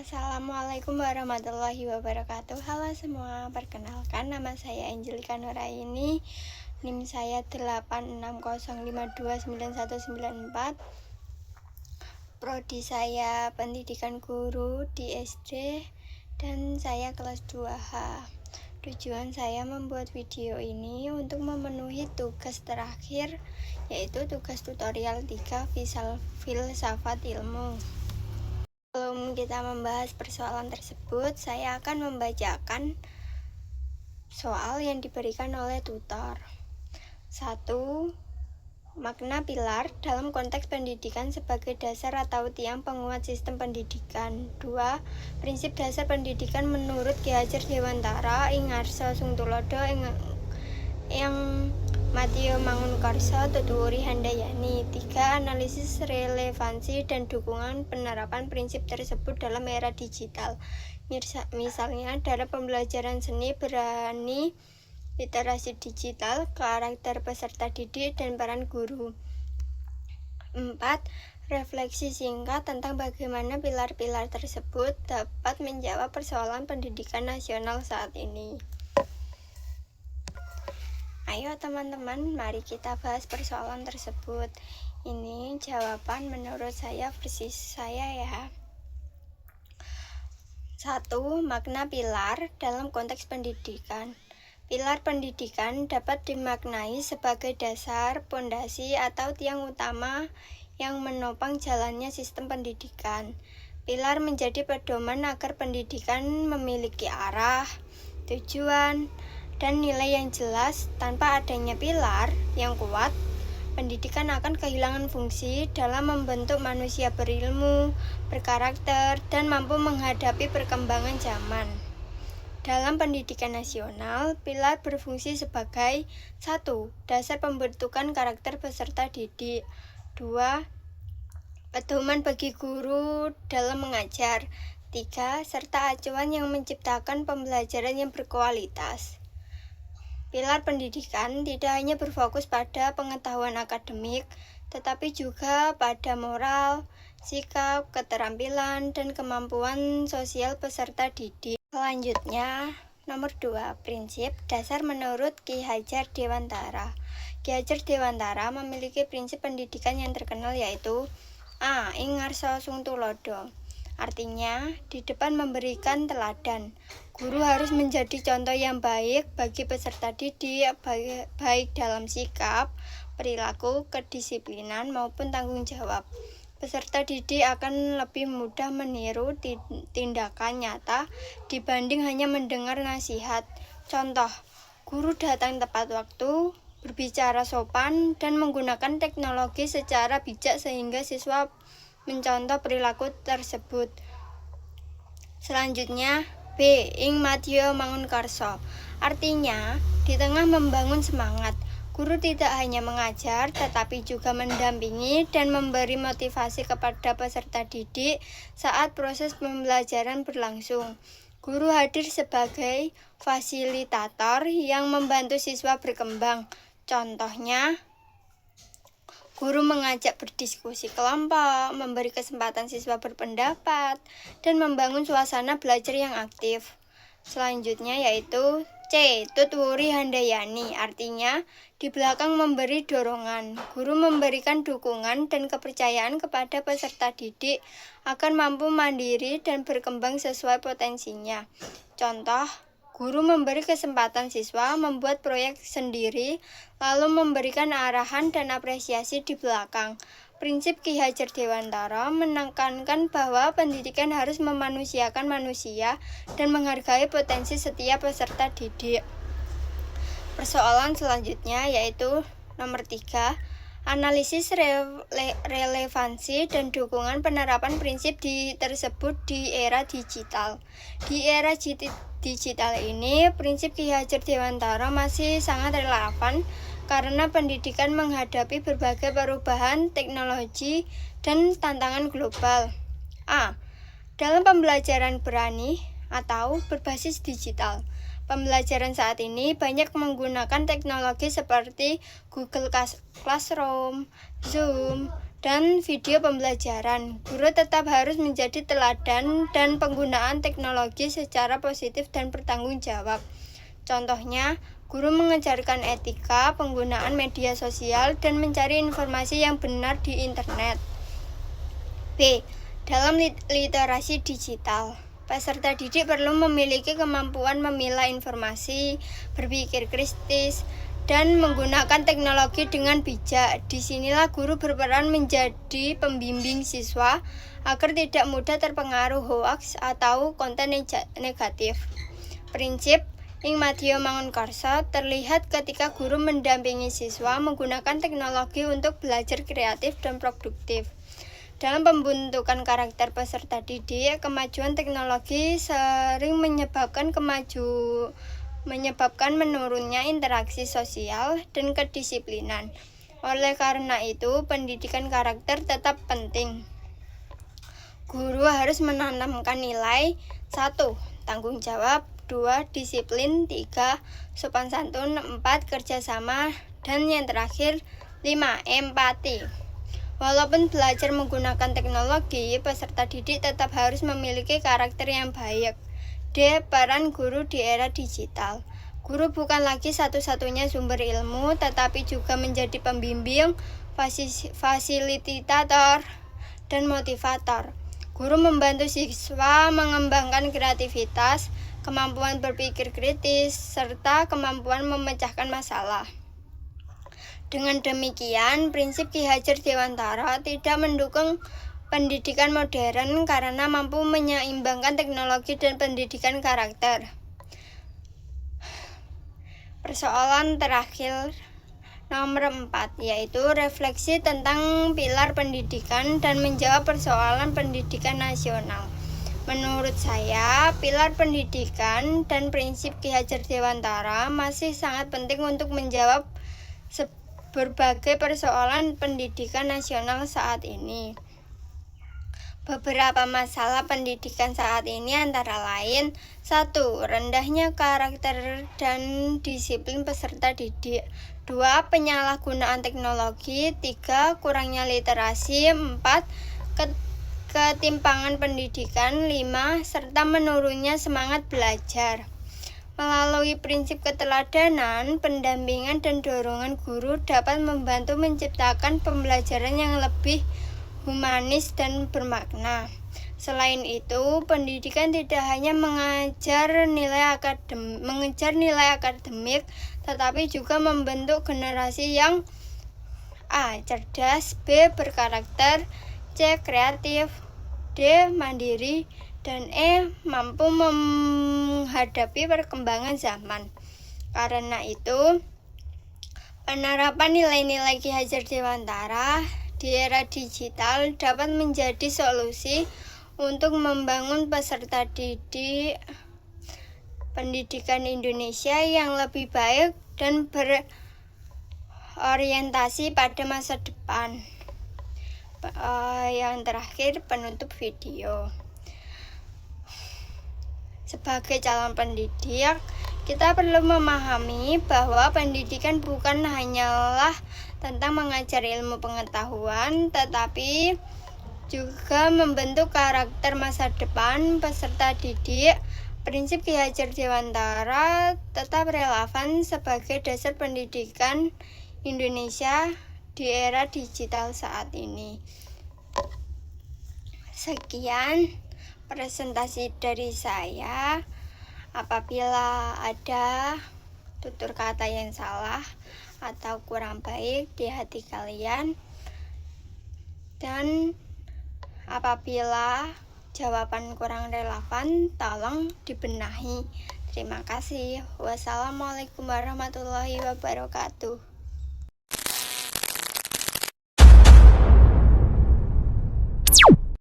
Assalamualaikum warahmatullahi wabarakatuh. Halo semua, perkenalkan nama saya Angelika Nuraini. NIM saya 860529194. Prodi saya Pendidikan Guru di SD dan saya kelas 2H. Tujuan saya membuat video ini untuk memenuhi tugas terakhir, yaitu tugas tutorial 3 filsafat ilmu. Sebelum kita membahas persoalan tersebut, saya akan membacakan soal yang diberikan oleh tutor. 1. Makna pilar dalam konteks pendidikan sebagai dasar atau tiang penguat sistem pendidikan. 2. Prinsip dasar pendidikan menurut Ki Hajar Dewantara ing ngarsa Sungtulodo yang Matio Mangunkarso Tuturi Handayani. 3. Analisis relevansi dan dukungan penerapan prinsip tersebut dalam era digital. Misalnya dalam pembelajaran seni berani, literasi digital, karakter peserta didik, dan peran guru. 4. Refleksi singkat tentang bagaimana pilar-pilar tersebut dapat menjawab persoalan pendidikan nasional saat ini. Ayo teman-teman, mari kita bahas persoalan tersebut. Ini jawaban menurut saya, versi saya ya. 1. Makna pilar dalam konteks pendidikan. Pilar pendidikan dapat dimaknai sebagai dasar, pondasi, atau tiang utama yang menopang jalannya sistem pendidikan. Pilar menjadi pedoman agar pendidikan memiliki arah, tujuan, dan nilai yang jelas. Tanpa adanya pilar yang kuat, pendidikan akan kehilangan fungsi dalam membentuk manusia berilmu, berkarakter, dan mampu menghadapi perkembangan zaman. Dalam pendidikan nasional, pilar berfungsi sebagai 1. Dasar pembentukan karakter peserta didik. 2. Pedoman bagi guru dalam mengajar. 3. Serta acuan yang menciptakan pembelajaran yang berkualitas. Pilar pendidikan tidak hanya berfokus pada pengetahuan akademik, tetapi juga pada moral, sikap, keterampilan, dan kemampuan sosial peserta didik. Selanjutnya, nomor 2, prinsip dasar menurut Ki Hajar Dewantara. Ki Hajar Dewantara memiliki prinsip pendidikan yang terkenal, yaitu A. Ing ngarsa Sungtulodo. Artinya, di depan memberikan teladan. Guru harus menjadi contoh yang baik bagi peserta didik, baik dalam sikap, perilaku, kedisiplinan, maupun tanggung jawab. Peserta didik akan lebih mudah meniru tindakan nyata dibanding hanya mendengar nasihat. Contoh, guru datang tepat waktu, berbicara sopan, dan menggunakan teknologi secara bijak sehingga siswa mencontoh perilaku tersebut. Selanjutnya, B. Ing Matio Mangunkarso. Artinya, di tengah membangun semangat, guru tidak hanya mengajar, tetapi juga mendampingi dan memberi motivasi kepada peserta didik saat proses pembelajaran berlangsung. Guru hadir sebagai fasilitator yang membantu siswa berkembang. Contohnya, guru mengajak berdiskusi kelompok, memberi kesempatan siswa berpendapat, dan membangun suasana belajar yang aktif. Selanjutnya yaitu C. Tuturi Handayani. Artinya, di belakang memberi dorongan. Guru memberikan dukungan dan kepercayaan kepada peserta didik agar mampu mandiri dan berkembang sesuai potensinya. Contoh, guru memberi kesempatan siswa membuat proyek sendiri, lalu memberikan arahan dan apresiasi di belakang. Prinsip Ki Hajar Dewantara menekankan bahwa pendidikan harus memanusiakan manusia dan menghargai potensi setiap peserta didik. Persoalan selanjutnya yaitu nomor 3, analisis relevansi dan dukungan penerapan prinsip tersebut di era digital. Di era digital ini, prinsip Ki Hajar Dewantara masih sangat relevan karena pendidikan menghadapi berbagai perubahan teknologi dan tantangan global. A. Dalam pembelajaran berani atau berbasis digital. Pembelajaran saat ini banyak menggunakan teknologi seperti Google Classroom, Zoom, dan video pembelajaran. Guru tetap harus menjadi teladan dan penggunaan teknologi secara positif dan bertanggung jawab. Contohnya, guru mengajarkan etika, penggunaan media sosial, dan mencari informasi yang benar di internet. B. Dalam literasi digital, peserta didik perlu memiliki kemampuan memilah informasi, berpikir kritis, dan menggunakan teknologi dengan bijak. Disinilah guru berperan menjadi pembimbing siswa agar tidak mudah terpengaruh hoaks atau konten negatif. Prinsip Ing Madya Mangunkarsa terlihat ketika guru mendampingi siswa menggunakan teknologi untuk belajar kreatif dan produktif. Dalam pembentukan karakter peserta didik, kemajuan teknologi sering menyebabkan menurunnya interaksi sosial dan kedisiplinan. Oleh karena itu, pendidikan karakter tetap penting. Guru harus menanamkan nilai 1. Tanggung jawab, 2. Disiplin, 3. Sopan santun, 4. Kerjasama, dan yang terakhir 5. Empati. Walaupun belajar menggunakan teknologi, peserta didik tetap harus memiliki karakter yang baik. D. Peran guru di era digital. Guru bukan lagi satu-satunya sumber ilmu, tetapi juga menjadi pembimbing, fasilitator, dan motivator. Guru membantu siswa mengembangkan kreativitas, kemampuan berpikir kritis, serta kemampuan memecahkan masalah. Dengan demikian, prinsip Ki Hajar Dewantara tidak mendukung pendidikan modern karena mampu menyeimbangkan teknologi dan pendidikan karakter. Persoalan terakhir nomor 4, yaitu refleksi tentang pilar pendidikan dan menjawab persoalan pendidikan nasional. Menurut saya, pilar pendidikan dan prinsip Ki Hajar Dewantara masih sangat penting untuk menjawab berbagai persoalan pendidikan nasional saat ini. Beberapa masalah pendidikan saat ini antara lain: 1. Rendahnya karakter dan disiplin peserta didik. 2. Penyalahgunaan teknologi. 3. Kurangnya literasi. 4. Ketimpangan pendidikan. 5. Serta menurunnya semangat belajar. Melalui prinsip keteladanan, pendampingan, dan dorongan, guru dapat membantu menciptakan pembelajaran yang lebih humanis dan bermakna. Selain itu, pendidikan tidak hanya mengejar nilai akademik, tetapi juga membentuk generasi yang A. cerdas, B. berkarakter, C. kreatif, D. mandiri, dan E. mampu menghadapi perkembangan zaman. Karena itu, penerapan nilai-nilai Ki Hajar Dewantara di era digital dapat menjadi solusi untuk membangun peserta didik pendidikan Indonesia yang lebih baik dan berorientasi pada masa depan. Yang terakhir, penutup video. Sebagai calon pendidik, kita perlu memahami bahwa pendidikan bukan hanyalah tentang mengajar ilmu pengetahuan, tetapi juga membentuk karakter masa depan peserta didik. Prinsip Ki Hajar Dewantara tetap relevan sebagai dasar pendidikan Indonesia di era digital saat ini. Sekian presentasi dari saya. Apabila ada tutur kata yang salah atau kurang baik di hati kalian, dan apabila jawaban kurang relevan, tolong dibenahi. Terima kasih. Wassalamualaikum warahmatullahi wabarakatuh.